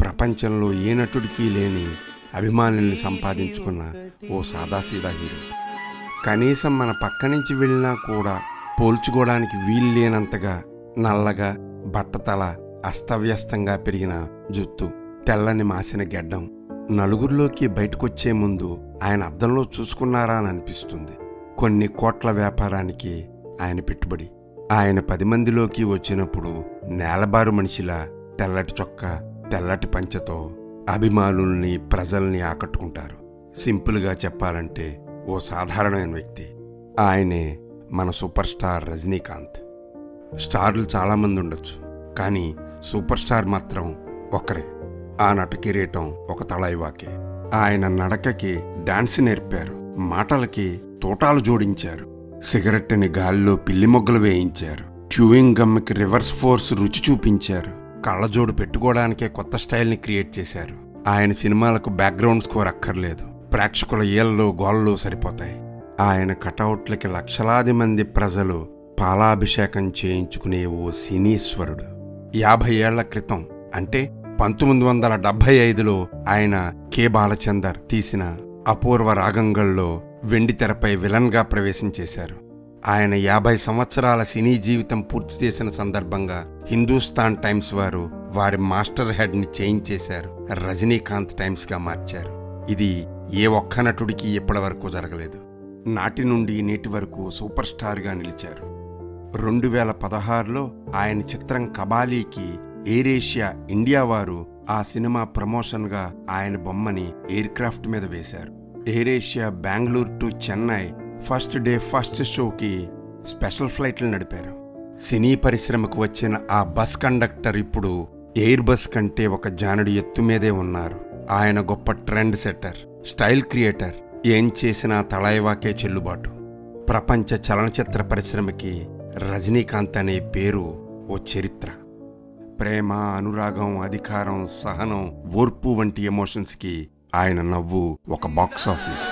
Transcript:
ప్రపంచంలో ఏ నటుడికి లేని అభిమానుల్ని సంపాదించుకున్న ఓ సాదాసీదా హీరో. కనీసం మన పక్క నుంచి వెళ్ళినా కూడా పోల్చుకోవడానికి వీల్లేనంతగా నల్లగా, బట్టతల, అస్తవ్యస్తంగా పెరిగిన జుత్తు, తెల్లని మాసిన గెడ్డం. నలుగురిలోకి బయటకొచ్చే ముందు ఆయన అద్దంలో చూసుకున్నారా అని అనిపిస్తుంది. కొన్ని కోట్ల వ్యాపారానికి ఆయన పెట్టుబడి. ఆయన 10 మందిలోకి వచ్చినప్పుడు నేలబారు మనిషిలా తెల్లటి చొక్కా, తెల్లటి పంచెతో అభిమానుల్ని, ప్రజల్ని ఆకట్టుకుంటారు. సింపుల్గా చెప్పాలంటే ఓ సాధారణమైన వ్యక్తి. ఆయనే మన సూపర్ స్టార్ రజనీకాంత్. స్టార్లు చాలామంది ఉండొచ్చు, కానీ సూపర్ స్టార్ మాత్రం ఒక్కరే. ఆ నట కిరీటం ఒక తళైవాకే. ఆయన నడకకి డాన్స్ నేర్పారు, మాటలకి తోటాలు జోడించారు, సిగరెట్ని గాలిలో పిల్లి మొగ్గలు వేయించారు, చ్యూయింగ్ గమ్కి రివర్స్ ఫోర్స్ రుచి చూపించారు, కళ్ళజోడు పెట్టుకోవడానికే కొత్త స్టైల్ని క్రియేట్ చేశారు. ఆయన సినిమాలకు బ్యాక్గ్రౌండ్ స్కోర్ అక్కర్లేదు, ప్రేక్షకుల ఏళ్ళలో గోళ్ళలో సరిపోతాయి. ఆయన కటౌట్లకి లక్షలాది మంది ప్రజలు పాలాభిషేకం చేయించుకునే ఓ సినీశ్వరుడు. 50 ఏళ్ల క్రితం అంటే 1975లో ఆయన కె బాలచందర్ తీసిన అపూర్వ రాగంగల్లో వెండి తెరపై విలన్గా ప్రవేశం చేశారు. ఆయన 50 సంవత్సరాల సినీ జీవితం పూర్తి చేసిన సందర్భంగా హిందూస్థాన్ టైమ్స్ వారు వారి మాస్టర్ హెడ్ని చేంజ్ చేశారు, రజనీకాంత్ టైమ్స్గా మార్చారు. ఇది ఏ ఒక్క నటుడికి ఇప్పటివరకు జరగలేదు. నాటి నుండి నేటి వరకు సూపర్ స్టార్గా నిలిచారు. 2016లో ఆయన చిత్రం కబాలీకి ఎయిర్ ఏషియా ఇండియా వారు ఆ సినిమా ప్రమోషన్గా ఆయన బొమ్మని ఎయిర్ క్రాఫ్ట్ మీద వేశారు. Air Asia Bengaluru to Chennai first day first షోకి స్పెషల్ ఫ్లైట్లు నడిపారు. సినీ పరిశ్రమకు వచ్చిన ఆ బస్ కండక్టర్ ఇప్పుడు ఎయిర్ బస్ కంటే ఒక జానుడి ఎత్తు మీదే ఉన్నారు. ఆయన గొప్ప ట్రెండ్ సెట్టర్, స్టైల్ క్రియేటర్. ఏం చేసినా తళైవాకే చెల్లుబాటు. ప్రపంచ చలనచిత్ర పరిశ్రమకి రజనీకాంత్ అనే పేరు ఓ చరిత్ర. ప్రేమ, అనురాగం, అధికారం, సహనం, ఓర్పు వంటి ఎమోషన్స్కి ఆయన నవ్వు ఒక బాక్స్ ఆఫీస్.